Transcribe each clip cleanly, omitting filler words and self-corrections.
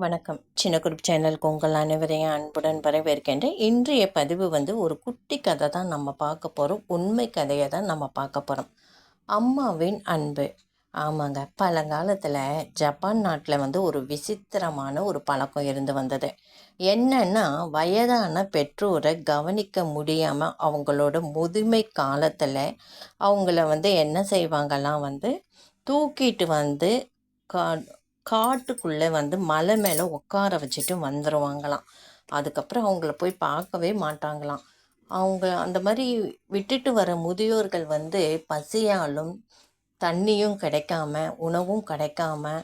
வணக்கம். சின்ன குரூப் சேனலுக்கு உங்கள் அனைவரையும் அன்புடன் வரவேற்கின்றேன். இன்றைய பதிவு ஒரு குட்டி கதை தான் நம்ம பார்க்க போகிறோம். உண்மை கதையை தான் நம்ம பார்க்க போகிறோம். அம்மாவின் அன்பு. ஆமாங்க, பழங்காலத்தில் ஜப்பான் நாட்டில் ஒரு விசித்திரமான ஒரு பழக்கம் இருந்து வந்தது. என்னன்னா, வயதான பெற்றோரை கவனிக்க முடியாமல் அவங்களோட முதுமை காலத்தில் அவங்கள என்ன செய்வாங்கலாம் தூக்கிட்டு கா காட்டுக்குள்ளே மலை மேலே உட்கார வச்சுட்டு வந்துடுவாங்களாம். அதுக்கப்புறம் அவங்கள போய் பார்க்கவே மாட்டாங்களாம். அவங்க அந்த மாதிரி விட்டுட்டு வர முதியோர்கள் பசியாலும் தண்ணியும் கிடைக்காம உணவும் கிடைக்காம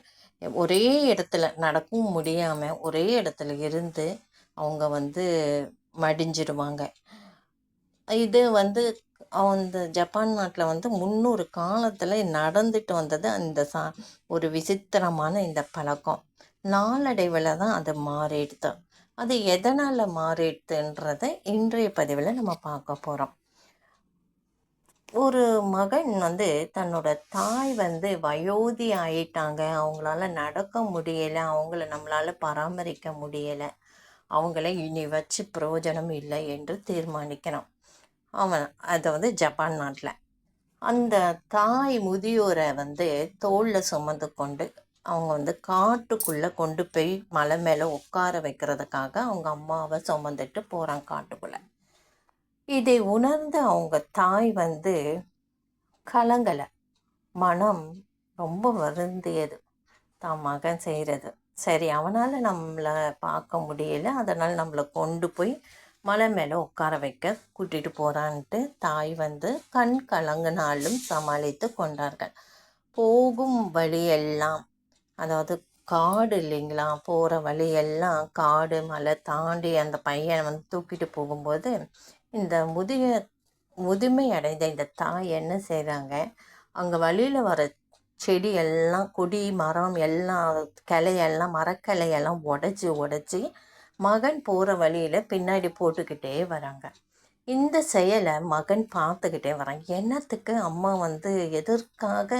ஒரே இடத்துல நடக்கவும் முடியாமல் ஒரே இடத்துல இருந்து அவங்க மடிஞ்சிடுவாங்க. இது அந்த ஜப்பான் நாட்டில் 300 காலத்தில் நடந்துட்டு வந்தது அந்த ஒரு விசித்திரமான இந்த பழக்கம். நாளடைவில் தான் அது மாறிடுது. அது எதனால் மாறிடுதுன்றதை இன்றைய பதிவில் நம்ம பார்க்க போகிறோம். ஒரு மகன் தன்னோட தாய் வயோதி ஆயிட்டாங்க, அவங்களால நடக்க முடியலை, அவங்கள நம்மளால் பராமரிக்க முடியலை, அவங்கள இனி வச்சு பிரயோஜனம் இல்லை என்று தீர்மானிக்கிறான். அவன் அதை ஜப்பான் நாட்டில் அந்த தாய் முதியோரை தோளில் சுமந்து கொண்டு அவங்க காட்டுக்குள்ளே கொண்டு போய் மலை மேலே உட்கார வைக்கிறதுக்காக அவங்க அம்மாவை சுமந்துட்டு போகிறான் காட்டுக்குள்ளே. இதை உணர்ந்து அவங்க தாய் கலங்கலை. மனம் ரொம்ப வருந்தியது. தான் மகன் செய்கிறது சரி, அவனால் நம்மளை பார்க்க முடியலை, அதனால் நம்மளை கொண்டு போய் மலை மேலே உட்கார வைக்க கூட்டிகிட்டு போகிறான்ட்டு தாய் கண் கலங்கினாலும் சமாளித்து கொண்டார்கள். போகும் வழியெல்லாம், அதாவது காடு இல்லைங்களா, போகிற வழியெல்லாம் காடு மலை தாண்டி அந்த பையனை தூக்கிட்டு போகும்போது இந்த முதுமை அடைந்த இந்த தாய் என்ன செய்கிறாங்க, அங்கே வழியில் வர செடி எல்லாம், கொடி மரம் எல்லாம், கிளையெல்லாம், மரக்கிளையெல்லாம் உடச்சி மகன் போகிற வழியில் பின்னாடி போட்டுக்கிட்டே வராங்க. இந்த செயலை மகன் பார்த்துக்கிட்டே வரான். என்னத்துக்கு அம்மா எதற்காக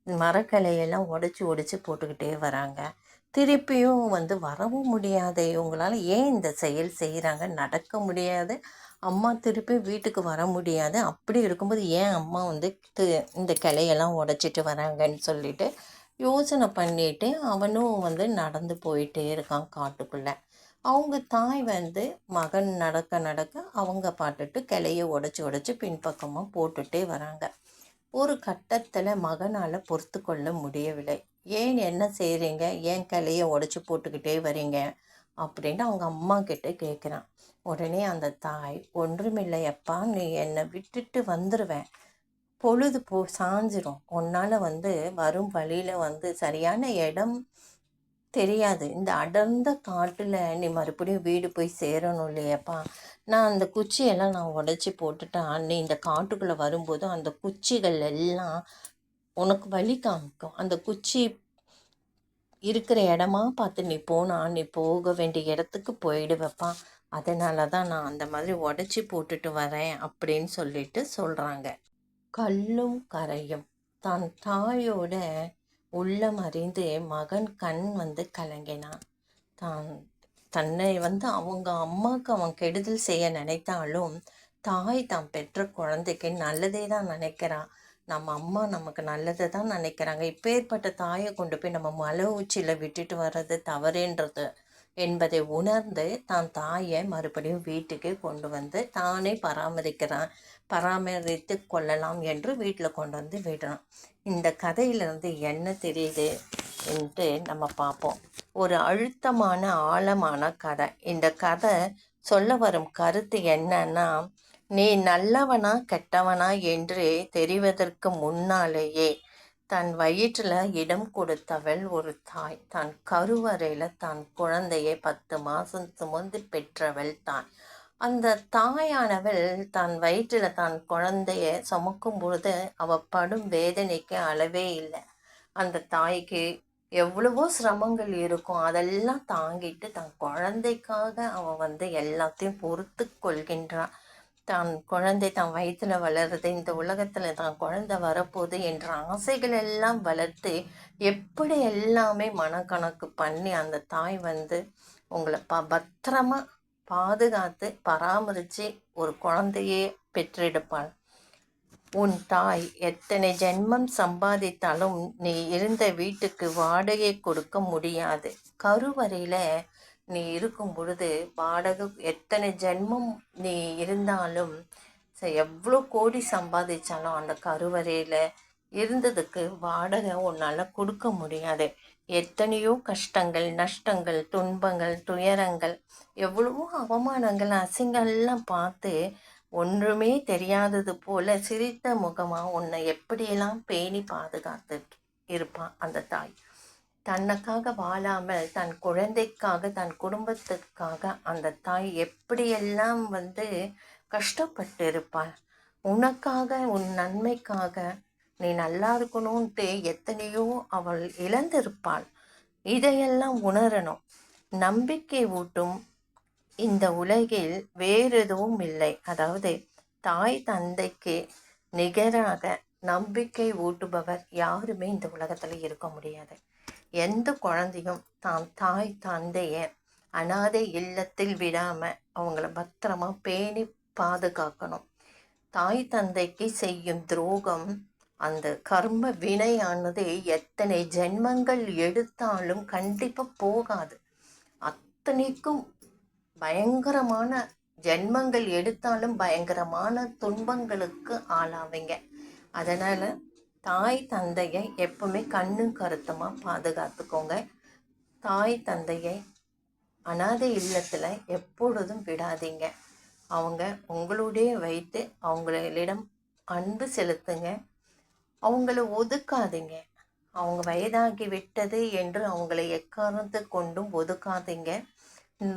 மரக்கிளையெல்லாம் உடச்சி போட்டுக்கிட்டே வராங்க, திருப்பியும் வரவும் முடியாது, இவங்களால ஏன் இந்த செயல் செய்கிறாங்க, நடக்க முடியாது, அம்மா திருப்பி வீட்டுக்கு வர முடியாது, அப்படி இருக்கும்போது ஏன் அம்மா இந்த கிளையெல்லாம் உடைச்சிட்டு வராங்கன்னு சொல்லிட்டு யோசனை பண்ணிட்டு அவனும் நடந்து போயிட்டே இருக்கான் காட்டுக்குள்ளே. அவங்க தாய் மகன் நடக்க அவங்க பாட்டுட்டு கிளையை உடச்சி பின்பக்கமாக போட்டுகிட்டே வராங்க. ஒரு கட்டத்தில் மகனால் பொறுத்து கொள்ள முடியவில்லை. ஏன் என்ன செய்கிறீங்க, ஏன் கிளையை உடச்சி போட்டுக்கிட்டே வரீங்க அப்படின்னு அவங்க அம்மா கிட்ட கேட்குறான். உடனே அந்த தாய், ஒன்றுமில்லையப்பா, நீ என்னை விட்டுட்டு வந்துடுவேன், பொழுது சாஞ்சிரும், உன்னால் வரும் வழியில் சரியான இடம் தெரியாது, இந்த அடர்ந்த காட்டில் நீ மறுபடியும் வீடு போய் சேரணும் இல்லையப்பா, நான் அந்த குச்சியெல்லாம் நான் உடச்சி போட்டுட்டேன், நீ இந்த காட்டுக்குள்ளே வரும்போது அந்த குச்சிகள் எல்லாம் உனக்கு வழி காமிக்கும், அந்த குச்சி இருக்கிற இடமா பார்த்து நீ நீ போக வேண்டிய இடத்துக்கு போயிடுவப்பா, அதனால தான் நான் அந்த மாதிரி உடச்சி போட்டுட்டு வரேன் அப்படின்னு சொல்லிட்டு சொல்கிறாங்க. கல்லும் கரையும். தான் தாயோட உள்ளம் அறிந்து மகன் கண் கலங்கினான். தன்னை அவங்க அம்மாவுக்கு அவன் கெடுதல் செய்ய நினைத்தாலும் தாய் தான் பெற்ற குழந்தைக்கு நல்லதே தான் நினைக்கிறான். நம்ம அம்மா நமக்கு நல்லதை தான் நினைக்கிறாங்க. இப்பேற்பட்ட தாயை கொண்டு போய் நம்ம மலை உச்சியில் விட்டுட்டு வர்றது தவறுன்றது என்பதை உணர்ந்து தான் தாயை மறுபடியும் வீட்டுக்கு கொண்டு தானே பராமரித்து கொள்ளலாம் என்று வீட்டில் கொண்டு விடுறான். இந்த கதையிலிருந்து என்ன தெரியுது என்று நம்ம பார்ப்போம். ஒரு அழுத்தமான ஆழமான கதை. இந்த கதை சொல்ல வரும் கருத்து என்னன்னா, நீ நல்லவனா கெட்டவனா என்று தெரிவதற்கு முன்னாலேயே தன் வயிற்றில் இடம் கொடுத்தவள் ஒரு தாய். தன் கருவறையில் தன் குழந்தையை 10 மாதம் சுமந்து பெற்றவள் தான். அந்த தாயானவள் தன் வயிற்றில் தன் குழந்தைய சுமக்கும் பொழுது அவள் படும் வேதனைக்கு அளவே இல்லை. அந்த தாய்க்கு எவ்வளவோ சிரமங்கள் இருக்கும், அதெல்லாம் தாங்கிட்டு தன் குழந்தைக்காக அவன் எல்லாத்தையும் பொறுத்து கொள்கின்றான். தான் குழந்தை தான் வயிற்றுல வளருது, இந்த உலகத்தில் தான் குழந்தை வரப்போகுது என்ற ஆசைகள் எல்லாம் வளர்த்து எப்படி எல்லாமே மனக்கணக்கு பண்ணி அந்த தாய் வந்து உங்களை பத்திரமா பாதுகாத்து பராமரித்து ஒரு குழந்தையே பெற்றெடுப்பாள். உன் தாய் எத்தனை ஜென்மம் சம்பாதித்தாலும் நீ இருந்த வீட்டுக்கு வாடகை கொடுக்க முடியாது. கருவறையில் நீ இருக்கும் பொழுது வாடகை எத்தனை ஜென்மம் நீ இருந்தாலும் எவ்வளோ கோடி சம்பாதிச்சாலும் அந்த கருவறையில் இருந்ததுக்கு வாடகை உன்னால் கொடுக்க முடியாது. எத்தனையோ கஷ்டங்கள், நஷ்டங்கள், துன்பங்கள், துயரங்கள், எவ்வளவோ அவமானங்கள், அசிங்கெல்லாம் பார்த்து ஒன்றுமே தெரியாதது போல சிரித்த முகமாக உன்னை எப்படியெல்லாம் பேணி பாதுகாத்து இருப்பான் அந்த தாய். தன்னுக்காக வாழாமல் தன் குழந்தைக்காக, தன் குடும்பத்துக்காக அந்த தாய் எப்படியெல்லாம் வந்து கஷ்டப்பட்டு இருப்பாள். உனக்காக, உன் நன்மைக்காக, நீ நல்லா இருக்கணும்ன்ட்டு எத்தனையோ அவள் இழந்திருப்பாள். இதையெல்லாம் உணரணும். நம்பிக்கை ஊட்டும் இந்த உலகில் வேறு எதுவும் இல்லை. அதாவது தாய் தந்தைக்கு நிகராக நம்பிக்கை ஊட்டுபவர் யாருமே இந்த உலகத்தில் இருக்க முடியாது. எந்த குழந்தையும் தான் தாய் தந்தைய அனாதை இல்லத்தில் விடாமல் அவங்கள பத்திரமா பேணி பாதுகாக்கணும். தாய் தந்தைக்கு செய்யும் துரோகம், அந்த கர்ம வினையானது எத்தனை ஜென்மங்கள் எடுத்தாலும் கண்டிப்பாக போகாது. அத்தனைக்கும் பயங்கரமான ஜென்மங்கள் எடுத்தாலும் பயங்கரமான துன்பங்களுக்கு ஆளாவீங்க. அதனால் தாய் தந்தையை எப்பவுமே கண்ணும் கருத்துமாக பாதுகாத்துக்கோங்க. தாய் தந்தையை அனாதை இல்லத்தில் எப்பொழுதும் விடாதீங்க. அவங்க உங்களுடைய வைத்து அவங்களிடம் அன்பு செலுத்துங்க. அவங்கள ஒதுக்காதீங்க. அவங்க வயதாகி விட்டது என்று அவங்களை எக்காரணத்தை கொண்டும் ஒதுக்காதீங்க.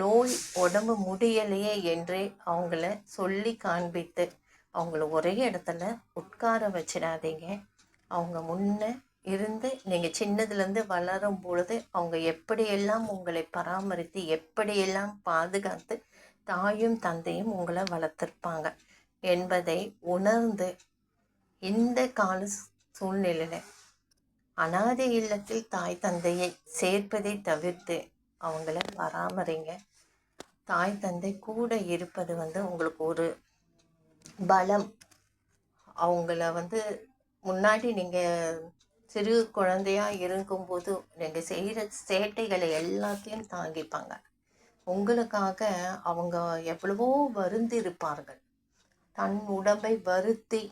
நோய் உடம்பு முடியலையே என்று அவங்கள சொல்லி காண்பித்து அவங்கள ஒரே இடத்துல உட்கார வச்சிடாதீங்க. அவங்க முன்ன இருந்து நீங்கள் சின்னதுலேருந்து வளரும் பொழுது அவங்க எப்படியெல்லாம் உங்களை பராமரித்து எப்படியெல்லாம் பாதுகாத்து தாயும் தந்தையும் உங்களை வளர்த்துருப்பாங்க என்பதை உணர்ந்து இந்த கால சூழ்நிலையில் அனாதை இல்லத்தில் தாய் தந்தையை சேர்ப்பதை தவிர்த்து அவங்கள பராமரிங்க. தாய் தந்தை கூட இருப்பது வந்து உங்களுக்கு ஒரு பலம். அவங்கள வந்து முன்னாடி நீங்கள் சிறு குழந்தையாக இருக்கும்போது நீங்கள் செய்கிற சேட்டைகளை எல்லாத்தையும் தாங்கிப்பாங்க. உங்களுக்காக அவங்க எவ்வளவோ வருந்தி இருப்பார்கள். தன் உடம்பை வருத்தி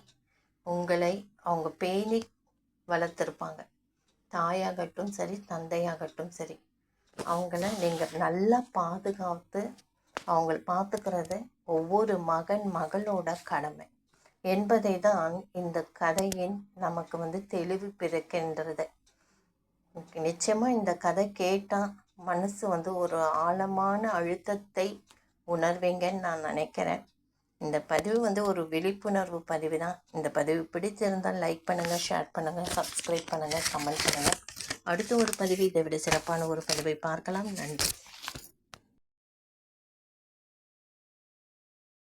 உங்களை அவங்க பேணி வளர்த்துருப்பாங்க. தாயாகட்டும் சரி, தந்தையாகட்டும் சரி, அவங்கள நீங்கள் நல்லா பாதுகாத்து அவங்கள பார்த்துக்கிறது ஒவ்வொரு மகன் மகளோட கடமை என்பதை தான் இந்த கதையின் நமக்கு வந்து தெளிவு பிறக்கின்றது. நிச்சயமாக இந்த கதை கேட்டால் மனசு வந்து ஒரு ஆழமான அழுத்தத்தை உணர்வீங்கன்னு நான் நினைக்கிறேன். இந்த பதிவு வந்து ஒரு விழிப்புணர்வு பதிவு தான். இந்த பதிவு பிடிச்சிருந்தால் லைக் பண்ணுங்கள், ஷேர் பண்ணுங்கள், சப்ஸ்கிரைப் பண்ணுங்கள், கமெண்ட் பண்ணுங்கள். அடுத்த ஒரு பதிவு இதை விட சிறப்பான ஒரு பதிவை பார்க்கலாம். நன்றி.